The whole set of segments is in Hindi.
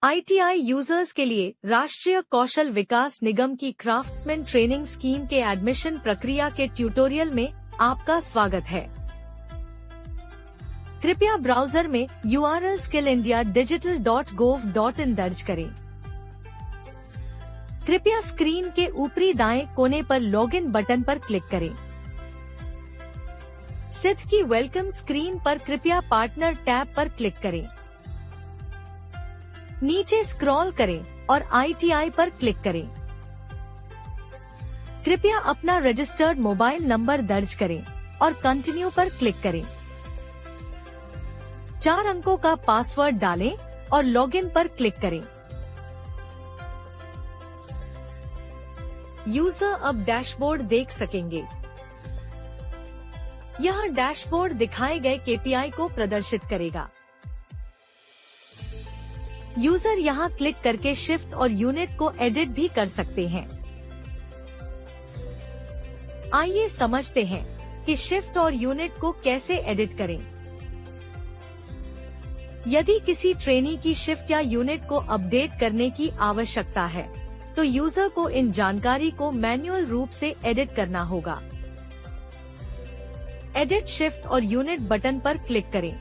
ITI यूजर्स के लिए राष्ट्रीय कौशल विकास निगम की क्राफ्ट्समैन ट्रेनिंग स्कीम के एडमिशन प्रक्रिया के ट्यूटोरियल में आपका स्वागत है। कृपया ब्राउजर में URL skillindiadigital.gov.in दर्ज करें। कृपया स्क्रीन के ऊपरी दाएं कोने पर लॉगिन बटन पर क्लिक करें। सिद्ध की वेलकम स्क्रीन पर कृपया पार्टनर टैब पर क्लिक करें। नीचे स्क्रॉल करें और ITI पर क्लिक करें। कृपया अपना रजिस्टर्ड मोबाइल नंबर दर्ज करें और कंटिन्यू पर क्लिक करें। 4 अंकों का पासवर्ड डालें और लॉगिन पर क्लिक करें। यूजर अब डैशबोर्ड देख सकेंगे। यह डैशबोर्ड दिखाए गए KPI को प्रदर्शित करेगा। यूजर यहां क्लिक करके शिफ्ट और यूनिट को एडिट भी कर सकते हैं। आइए समझते हैं कि शिफ्ट और यूनिट को कैसे एडिट करें। यदि किसी ट्रेनी की शिफ्ट या यूनिट को अपडेट करने की आवश्यकता है, तो यूजर को इन जानकारी को मैन्युअल रूप से एडिट करना होगा। एडिट शिफ्ट और यूनिट बटन पर क्लिक करें।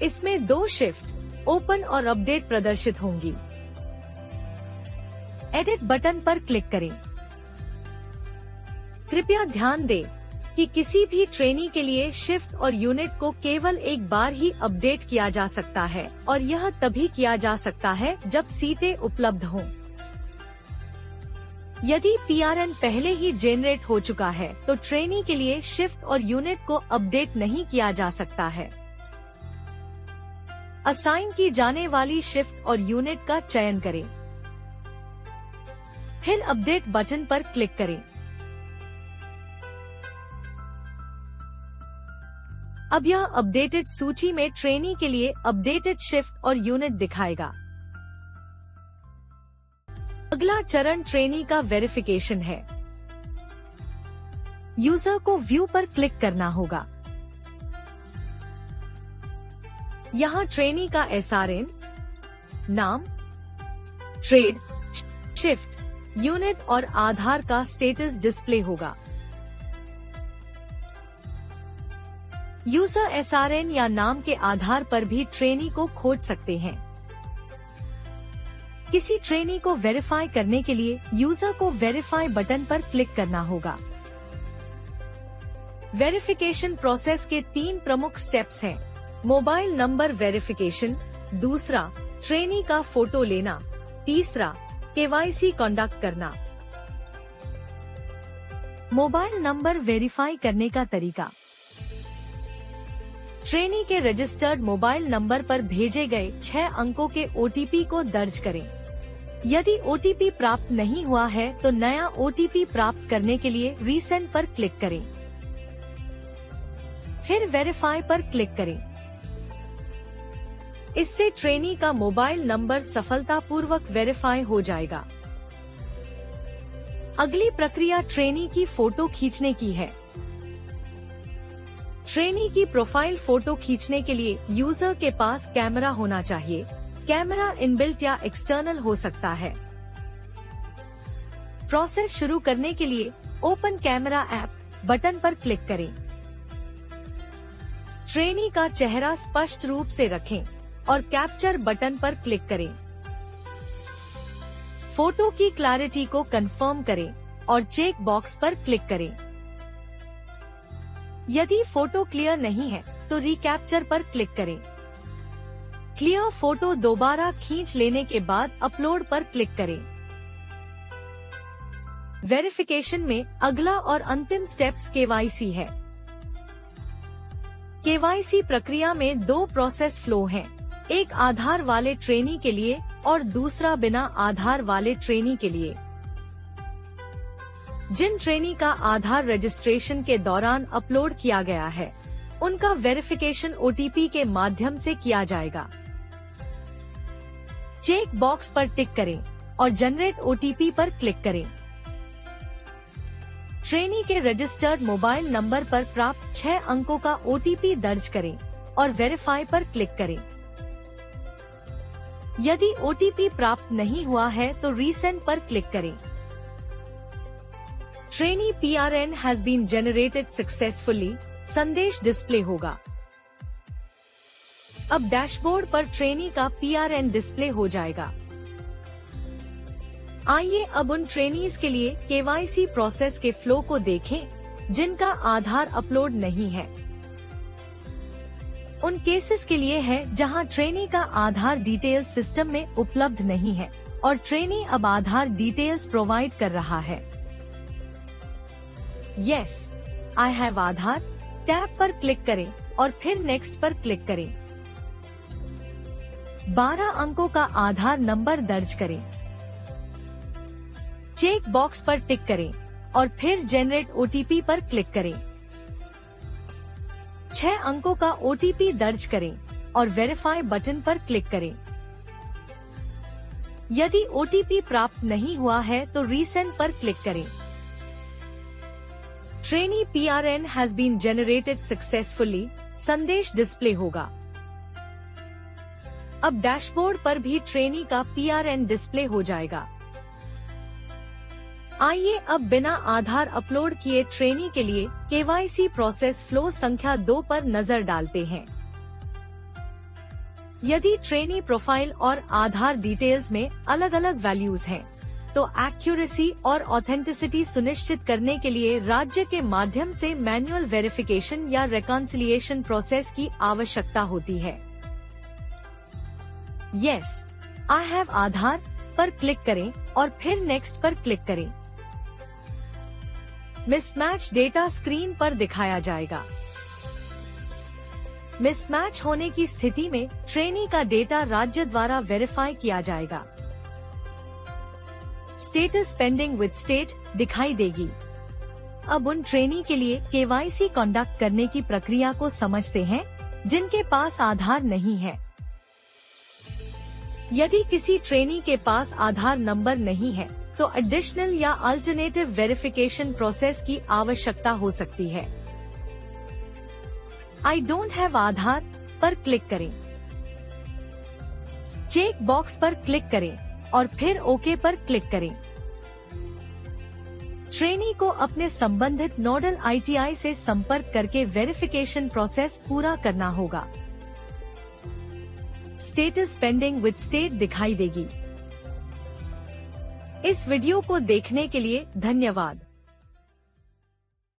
इसमें 2 शिफ्ट, ओपन और अपडेट प्रदर्शित होंगी। एडिट बटन पर क्लिक करें। कृपया ध्यान दें कि किसी भी ट्रेनी के लिए शिफ्ट और यूनिट को केवल एक बार ही अपडेट किया जा सकता है और यह तभी किया जा सकता है जब सीटें उपलब्ध हों। यदि PRN पहले ही जेनरेट हो चुका है, तो ट्रेनी के लिए शिफ्ट और यूनिट को अपडेट नहीं किया जा सकता है। असाइन की जाने वाली शिफ्ट और यूनिट का चयन करें। फिर अपडेट बटन पर क्लिक करें। अब यह अपडेटेड सूची में ट्रेनी के लिए अपडेटेड शिफ्ट और यूनिट दिखाएगा। अगला चरण ट्रेनी का वेरिफिकेशन है। यूजर को व्यू पर क्लिक करना होगा। यहाँ ट्रेनी का SRN, नाम, ट्रेड, शिफ्ट, यूनिट और आधार का स्टेटस डिस्प्ले होगा। यूजर SRN या नाम के आधार पर भी ट्रेनी को खोज सकते हैं। किसी ट्रेनी को वेरीफाई करने के लिए यूजर को वेरीफाई बटन पर क्लिक करना होगा। वेरिफिकेशन प्रोसेस के 3 प्रमुख स्टेप्स हैं। मोबाइल नंबर वेरिफिकेशन, दूसरा ट्रेनी का फोटो लेना, तीसरा KYC कंडक्ट करना। मोबाइल नंबर वेरीफाई करने का तरीका। ट्रेनी के रजिस्टर्ड मोबाइल नंबर पर भेजे गए 6 अंकों के OTP को दर्ज करें। यदि OTP प्राप्त नहीं हुआ है, तो नया OTP प्राप्त करने के लिए रीसेंड पर क्लिक करें। फिर वेरीफाई पर क्लिक करें। इससे ट्रेनी का मोबाइल नंबर सफलतापूर्वक वेरीफाई हो जाएगा। अगली प्रक्रिया ट्रेनी की फोटो खींचने की है। ट्रेनी की प्रोफाइल फोटो खींचने के लिए यूजर के पास कैमरा होना चाहिए। कैमरा इनबिल्ट या एक्सटर्नल हो सकता है। प्रोसेस शुरू करने के लिए ओपन कैमरा ऐप बटन पर क्लिक करें। ट्रेनी का चेहरा स्पष्ट रूप से रखें और कैप्चर बटन पर क्लिक करें। फोटो की क्लैरिटी को कंफर्म करें और चेक बॉक्स पर क्लिक करें। यदि फोटो क्लियर नहीं है, तो रिकैप्चर पर क्लिक करें। क्लियर फोटो दोबारा खींच लेने के बाद अपलोड पर क्लिक करें। वेरिफिकेशन में अगला और अंतिम स्टेप्स KYC है। KYC प्रक्रिया में 2 प्रोसेस फ्लो हैं, एक आधार वाले ट्रेनी के लिए और दूसरा बिना आधार वाले ट्रेनी के लिए। जिन ट्रेनी का आधार रजिस्ट्रेशन के दौरान अपलोड किया गया है, उनका वेरिफिकेशन OTP के माध्यम से किया जाएगा। चेक बॉक्स पर टिक करें और जनरेट OTP पर क्लिक करें। ट्रेनी के रजिस्टर्ड मोबाइल नंबर पर प्राप्त 6 अंकों का OTP दर्ज करें और वेरीफाई पर क्लिक करें। यदि ओटीपी प्राप्त नहीं हुआ है तो रीसेंड पर क्लिक करें। Trainee PRN has been generated successfully संदेश डिस्प्ले होगा। अब डैशबोर्ड पर ट्रेनी का PRN डिस्प्ले हो जाएगा। आइए अब उन ट्रेनीज के लिए KYC प्रोसेस के फ्लो को देखें जिनका आधार अपलोड नहीं है। उन केसेस के लिए है जहां ट्रेनी का आधार डिटेल्स सिस्टम में उपलब्ध नहीं है और ट्रेनी अब आधार डिटेल्स प्रोवाइड कर रहा है। Yes, I have Aadhaar tab पर क्लिक करें और फिर नेक्स्ट पर क्लिक करें। 12 अंकों का आधार नंबर दर्ज करें। चेक बॉक्स पर टिक करें और फिर जनरेट OTP पर क्लिक करें। 6 अंकों का OTP दर्ज करें और वेरीफाई बटन पर क्लिक करें। यदि OTP प्राप्त नहीं हुआ है तो रीसेंड पर क्लिक करें। Trainee PRN has been generated successfully संदेश डिस्प्ले होगा। अब डैशबोर्ड पर भी ट्रेनी का PRN डिस्प्ले हो जाएगा। आइए अब बिना आधार अपलोड किए ट्रेनी के लिए KYC प्रोसेस फ्लो संख्या 2 पर नजर डालते हैं। यदि ट्रेनी प्रोफाइल और आधार डिटेल्स में अलग अलग वैल्यूज हैं, तो एक्यूरेसी और ऑथेंटिसिटी सुनिश्चित करने के लिए राज्य के माध्यम से मैन्युअल वेरिफिकेशन या रिकॉन्सिलिएशन प्रोसेस की आवश्यकता होती है। यस, आई हैव आधार पर क्लिक करें और फिर नेक्स्ट पर क्लिक करें। मिसमैच डेटा स्क्रीन पर दिखाया जाएगा। मिसमैच होने की स्थिति में ट्रेनी का डेटा राज्य द्वारा वेरीफाई किया जाएगा। स्टेटस पेंडिंग विद स्टेट दिखाई देगी। अब उन ट्रेनी के लिए KYC कंडक्ट करने की प्रक्रिया को समझते हैं जिनके पास आधार नहीं है। यदि किसी ट्रेनी के पास आधार नंबर नहीं है तो एडिशनल या अल्टरनेटिव वेरिफिकेशन प्रोसेस की आवश्यकता हो सकती है। आई डोंट हैव आधार पर क्लिक करें। चेक बॉक्स पर क्लिक करें और फिर ओके पर क्लिक करें। ट्रेनी को अपने संबंधित नोडल ITI से संपर्क करके वेरिफिकेशन प्रोसेस पूरा करना होगा। स्टेटस पेंडिंग विद स्टेट दिखाई देगी। इस वीडियो को देखने के लिए धन्यवाद।